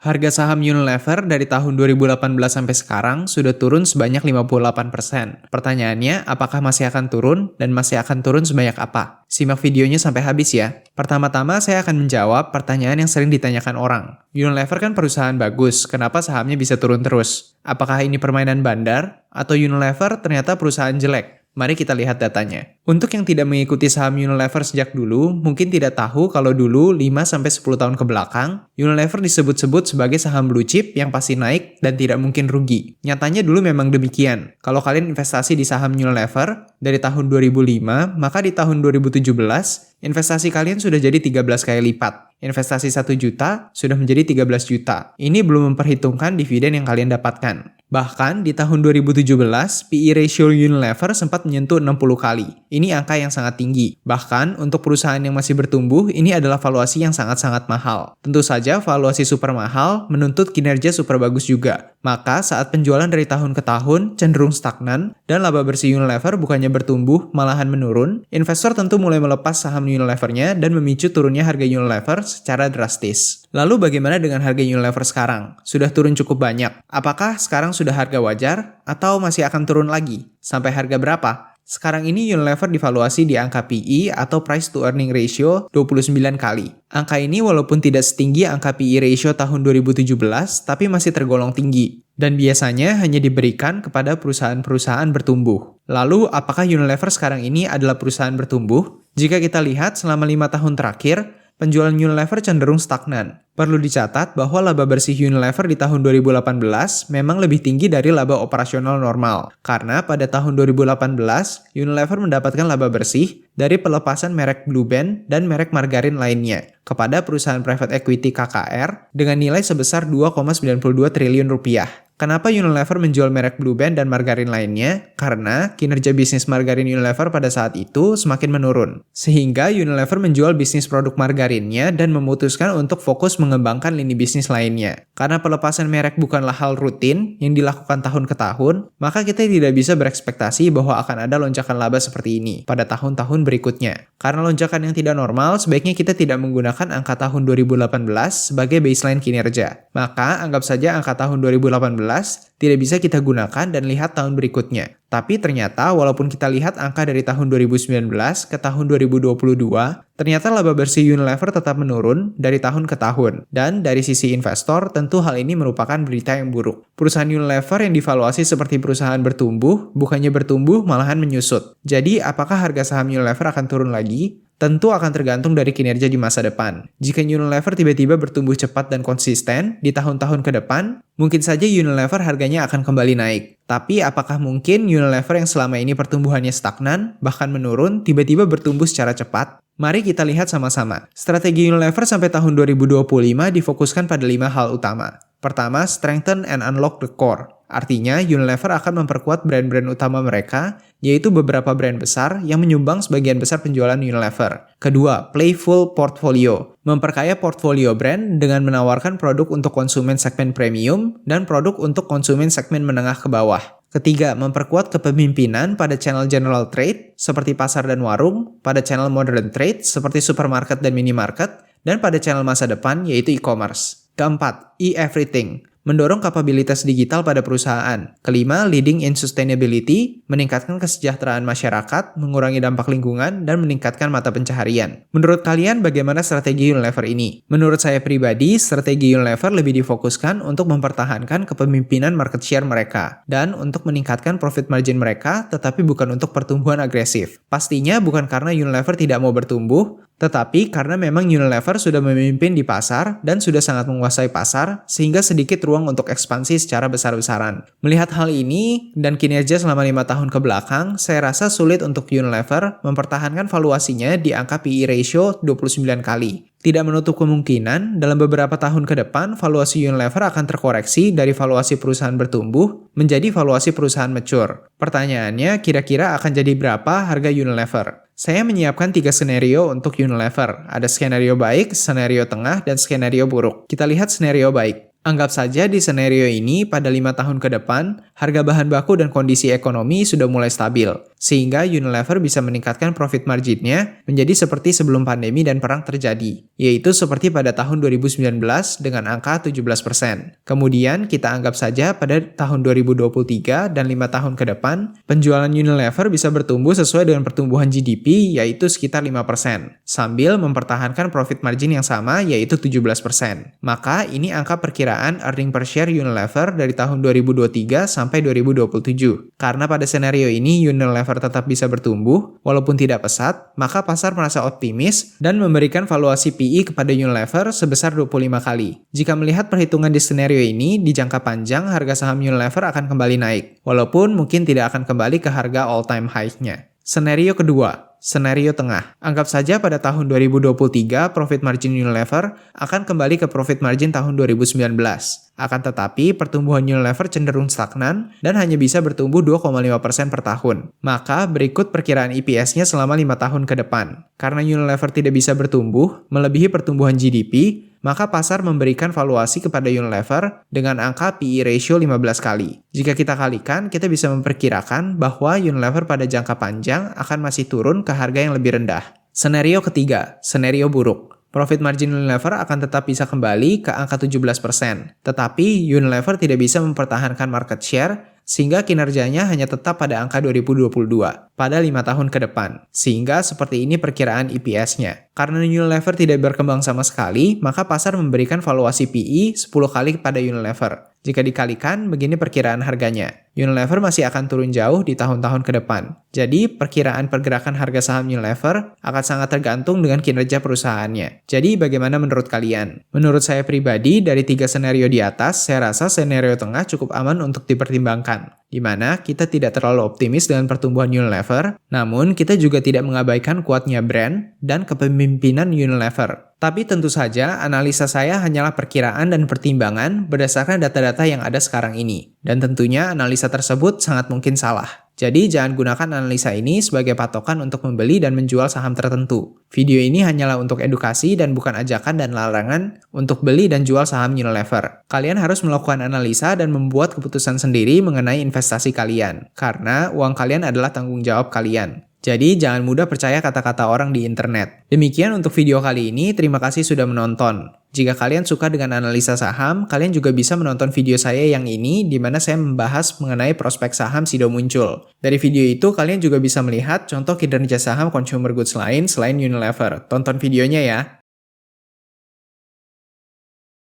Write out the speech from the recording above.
Harga saham Unilever dari tahun 2018 sampai sekarang sudah turun sebanyak 58%. Pertanyaannya, apakah masih akan turun dan masih akan turun sebanyak apa? Simak videonya sampai habis ya. Pertama-tama saya akan menjawab pertanyaan yang sering ditanyakan orang. Unilever kan perusahaan bagus, kenapa sahamnya bisa turun terus? Apakah ini permainan bandar? Atau Unilever ternyata perusahaan jelek? Mari kita lihat datanya. Untuk yang tidak mengikuti saham Unilever sejak dulu, mungkin tidak tahu kalau dulu 5-10 tahun ke belakang, Unilever disebut-sebut sebagai saham blue chip yang pasti naik dan tidak mungkin rugi. Nyatanya dulu memang demikian. Kalau kalian investasi di saham Unilever dari tahun 2005, maka di tahun 2017, investasi kalian sudah jadi 13 kali lipat. Investasi 1 juta sudah menjadi 13 juta. Ini belum memperhitungkan dividen yang kalian dapatkan. Bahkan di tahun 2017, PE ratio Unilever sempat menyentuh 60 kali. Ini angka yang sangat tinggi. Bahkan untuk perusahaan yang masih bertumbuh, ini adalah valuasi yang sangat-sangat mahal. Tentu saja valuasi super mahal menuntut kinerja super bagus juga. Maka saat penjualan dari tahun ke tahun cenderung stagnan dan laba bersih Unilever bukannya bertumbuh malahan menurun, investor tentu mulai melepas saham Unilevernya dan memicu turunnya harga Unilever secara drastis. Lalu bagaimana dengan harga Unilever sekarang? Sudah turun cukup banyak. Apakah sekarang sudah harga wajar atau masih akan turun lagi? Sampai harga berapa? Sekarang ini Unilever divaluasi di angka PE atau Price to Earning Ratio 29 kali. Angka ini walaupun tidak setinggi angka PE ratio tahun 2017, tapi masih tergolong tinggi. Dan biasanya hanya diberikan kepada perusahaan-perusahaan bertumbuh. Lalu, apakah Unilever sekarang ini adalah perusahaan bertumbuh? Jika kita lihat selama 5 tahun terakhir, penjualan Unilever cenderung stagnan. Perlu dicatat bahwa laba bersih Unilever di tahun 2018 memang lebih tinggi dari laba operasional normal. Karena pada tahun 2018, Unilever mendapatkan laba bersih dari pelepasan merek Blue Band dan merek margarin lainnya kepada perusahaan private equity KKR dengan nilai sebesar 2,92 triliun rupiah. Kenapa Unilever menjual merek Blue Band dan margarin lainnya? Karena kinerja bisnis margarin Unilever pada saat itu semakin menurun. Sehingga Unilever menjual bisnis produk margarinnya dan memutuskan untuk fokus mengembangkan lini bisnis lainnya. Karena pelepasan merek bukanlah hal rutin yang dilakukan tahun ke tahun, maka kita tidak bisa berekspektasi bahwa akan ada lonjakan laba seperti ini pada tahun-tahun berikutnya. Karena lonjakan yang tidak normal, sebaiknya kita tidak menggunakan angka tahun 2018 sebagai baseline kinerja. Maka anggap saja angka tahun 2018 tidak bisa kita gunakan dan lihat tahun berikutnya. Tapi ternyata walaupun kita lihat angka dari tahun 2019 ke tahun 2022, ternyata laba bersih Unilever tetap menurun dari tahun ke tahun. Dan dari sisi investor, tentu hal ini merupakan berita yang buruk. Perusahaan Unilever yang divaluasi seperti perusahaan bertumbuh, bukannya bertumbuh malahan menyusut. Jadi apakah harga saham Unilever akan turun lagi? Tentu akan tergantung dari kinerja di masa depan. Jika Unilever tiba-tiba bertumbuh cepat dan konsisten di tahun-tahun ke depan, mungkin saja Unilever harganya akan kembali naik. Tapi apakah mungkin Unilever yang selama ini pertumbuhannya stagnan, bahkan menurun, tiba-tiba bertumbuh secara cepat? Mari kita lihat sama-sama. Strategi Unilever sampai tahun 2025 difokuskan pada 5 hal utama. Pertama, strengthen and unlock the core. Artinya, Unilever akan memperkuat brand-brand utama mereka, yaitu beberapa brand besar yang menyumbang sebagian besar penjualan Unilever. Kedua, playful portfolio. Memperkaya portfolio brand dengan menawarkan produk untuk konsumen segmen premium dan produk untuk konsumen segmen menengah ke bawah. Ketiga, memperkuat kepemimpinan pada channel general trade seperti pasar dan warung, pada channel modern trade seperti supermarket dan minimarket, dan pada channel masa depan yaitu e-commerce. Keempat, e-everything. Mendorong kapabilitas digital pada perusahaan. Kelima, leading in sustainability, meningkatkan kesejahteraan masyarakat, mengurangi dampak lingkungan, dan meningkatkan mata pencaharian. Menurut kalian, bagaimana strategi Unilever ini? Menurut saya pribadi, strategi Unilever lebih difokuskan untuk mempertahankan kepemimpinan market share mereka, dan untuk meningkatkan profit margin mereka, tetapi bukan untuk pertumbuhan agresif. Pastinya bukan karena Unilever tidak mau bertumbuh, tetapi karena memang Unilever sudah memimpin di pasar dan sudah sangat menguasai pasar, sehingga sedikit ruang untuk ekspansi secara besar-besaran. Melihat hal ini dan kinerja selama 5 tahun ke belakang, saya rasa sulit untuk Unilever mempertahankan valuasinya di angka PE ratio 29 kali. Tidak menutup kemungkinan, dalam beberapa tahun ke depan, valuasi Unilever akan terkoreksi dari valuasi perusahaan bertumbuh menjadi valuasi perusahaan mature. Pertanyaannya, kira-kira akan jadi berapa harga Unilever? Saya menyiapkan 3 skenario untuk Unilever. Ada skenario baik, skenario tengah, dan skenario buruk. Kita lihat skenario baik. Anggap saja di skenario ini pada 5 tahun ke depan, harga bahan baku dan kondisi ekonomi sudah mulai stabil. sehingga Unilever bisa meningkatkan profit marginnya menjadi seperti sebelum pandemi dan perang terjadi, yaitu seperti pada tahun 2019 dengan angka 17%. Kemudian kita anggap saja pada tahun 2023 dan 5 tahun ke depan, penjualan Unilever bisa bertumbuh sesuai dengan pertumbuhan GDP yaitu sekitar 5%, sambil mempertahankan profit margin yang sama yaitu 17%. Maka ini angka perkiraan earning per share Unilever dari tahun 2023 sampai 2027. Karena pada skenario ini Unilever tetap bisa bertumbuh, walaupun tidak pesat, maka pasar merasa optimis dan memberikan valuasi PE kepada Unilever sebesar 25 kali. Jika melihat perhitungan di skenario ini, di jangka panjang harga saham Unilever akan kembali naik, walaupun mungkin tidak akan kembali ke harga all-time high-nya. Skenario kedua, senario tengah. Anggap saja pada tahun 2023 profit margin Unilever akan kembali ke profit margin tahun 2019. Akan tetapi, pertumbuhan Unilever cenderung stagnan dan hanya bisa bertumbuh 2,5% per tahun. Maka, berikut perkiraan EPS-nya selama 5 tahun ke depan. Karena Unilever tidak bisa bertumbuh, melebihi pertumbuhan GDP, maka pasar memberikan valuasi kepada Unilever dengan angka PE ratio 15 kali. Jika kita kalikan, kita bisa memperkirakan bahwa Unilever pada jangka panjang akan masih turun ke harga yang lebih rendah. Senario ketiga, senario buruk. Profit margin Unilever akan tetap bisa kembali ke angka 17%. Tetapi Unilever tidak bisa mempertahankan market share sehingga kinerjanya hanya tetap pada angka 2022 pada 5 tahun ke depan. Sehingga seperti ini perkiraan EPS-nya. Karena Unilever tidak berkembang sama sekali, maka pasar memberikan valuasi PE 10 kali kepada Unilever. Jika dikalikan, begini perkiraan harganya. Unilever masih akan turun jauh di tahun-tahun ke depan. Jadi, perkiraan pergerakan harga saham Unilever akan sangat tergantung dengan kinerja perusahaannya. Jadi, bagaimana menurut kalian? Menurut saya pribadi, dari 3 skenario di atas, saya rasa skenario tengah cukup aman untuk dipertimbangkan. Di mana kita tidak terlalu optimis dengan pertumbuhan Unilever, namun kita juga tidak mengabaikan kuatnya brand dan kepemimpinan Unilever. Tapi tentu saja analisa saya hanyalah perkiraan dan pertimbangan berdasarkan data-data yang ada sekarang ini. Dan tentunya analisa tersebut sangat mungkin salah. Jadi jangan gunakan analisa ini sebagai patokan untuk membeli dan menjual saham tertentu. Video ini hanyalah untuk edukasi dan bukan ajakan dan larangan untuk beli dan jual saham Unilever. Kalian harus melakukan analisa dan membuat keputusan sendiri mengenai investasi kalian. Karena uang kalian adalah tanggung jawab kalian. Jadi jangan mudah percaya kata-kata orang di internet. Demikian untuk video kali ini, terima kasih sudah menonton. Jika kalian suka dengan analisa saham, kalian juga bisa menonton video saya yang ini di mana saya membahas mengenai prospek saham Sido muncul. Dari video itu kalian juga bisa melihat contoh kinerja saham consumer goods lain selain Unilever. Tonton videonya ya.